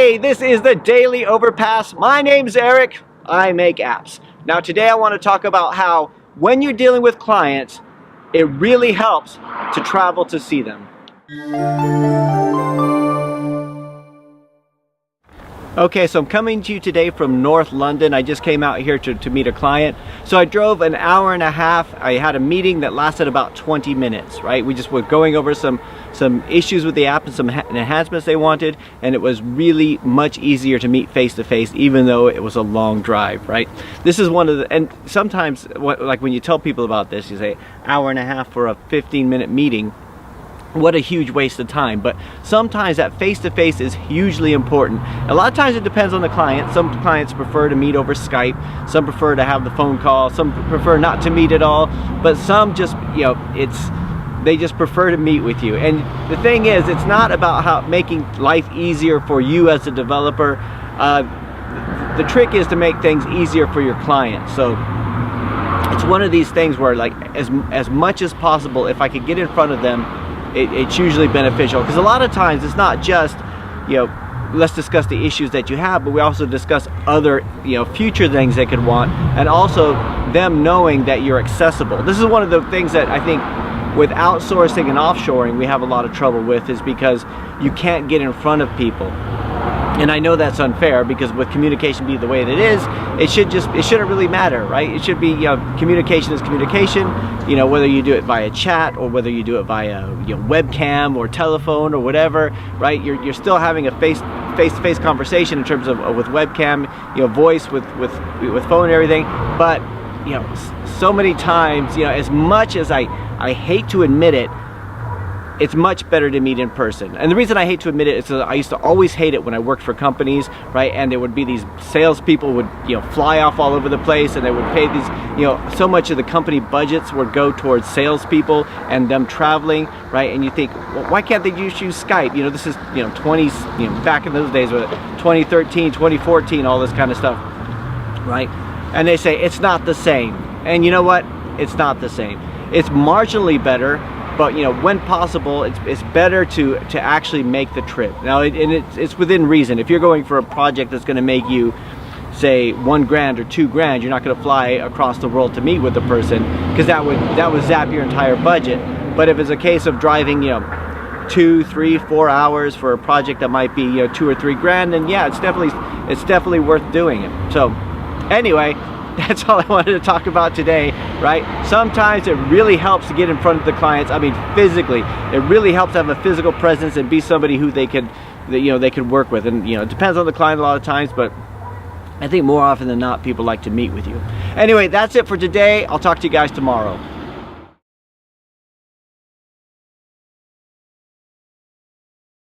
Hey, this is the Daily Overpass. My name's Eric. I make apps. Now today I want to talk about how when you're dealing with clients, it really helps to travel to see them. Okay, so I'm coming to you today from North London. I just came out here to meet a client. So I drove an hour and a half. I had a meeting that lasted about 20 minutes, right? We just were going over some issues with the app and some enhancements they wanted, and it was really much easier to meet face to face, even though it was a long drive, right? This is one of the, and sometimes, like when you tell people about this, you say hour and a half for a 15-minute meeting. What a huge waste of time. But sometimes that face-to-face is hugely important. A lot of times it depends on the client. Some clients prefer to meet over Skype, some prefer to have the phone call, some prefer not to meet at all, but some just, you know, they just prefer to meet with you. And the thing is, it's not about how making life easier for you as a developer. The trick is to make things easier for your client. So it's one of these things where, like, as much as possible, if I could get in front of them, it's usually beneficial, because a lot of times it's not just, you know, let's discuss the issues that you have, but we also discuss other, you know, future things they could want, and also them knowing that you're accessible. This is one of the things that I think with outsourcing and offshoring we have a lot of trouble with, is because you can't get in front of people. And I know that's unfair, because with communication being the way that it is, it shouldn't really matter, right? It should be, you know, communication is communication, you know, whether you do it via chat or whether you do it via, you know, webcam or telephone or whatever, right? You're still having a face-to-face conversation in terms of with webcam, you know, voice with phone and everything. But, you know, so many times, you know, as much as I hate to admit it, it's much better to meet in person. And the reason I hate to admit it is that I used to always hate it when I worked for companies, right? And there would be these salespeople would, you know, fly off all over the place, and they would pay these, you know, so much of the company budgets would go towards salespeople and them traveling, right? And you think, well, why can't they just use Skype? You know, this is, you know, back in those days, with 2013, 2014, all this kind of stuff, right? And they say it's not the same. And you know what? It's not the same. It's marginally better. But, you know, when possible, it's better to actually make the trip. Now, it's within reason. If you're going for a project that's going to make you, say, $1 grand or $2 grand, you're not going to fly across the world to meet with the person, because that would zap your entire budget. But if it's a case of driving, you know, 2, 3, 4 hours for a project that might be, you know, 2 or 3 grand, then yeah, it's definitely worth doing it. So, anyway. That's all I wanted to talk about today, right? Sometimes it really helps to get in front of the clients. I mean, physically, it really helps to have a physical presence and be somebody who they could work with. And, you know, it depends on the client a lot of times, but I think more often than not, people like to meet with you. Anyway, that's it for today. I'll talk to you guys tomorrow.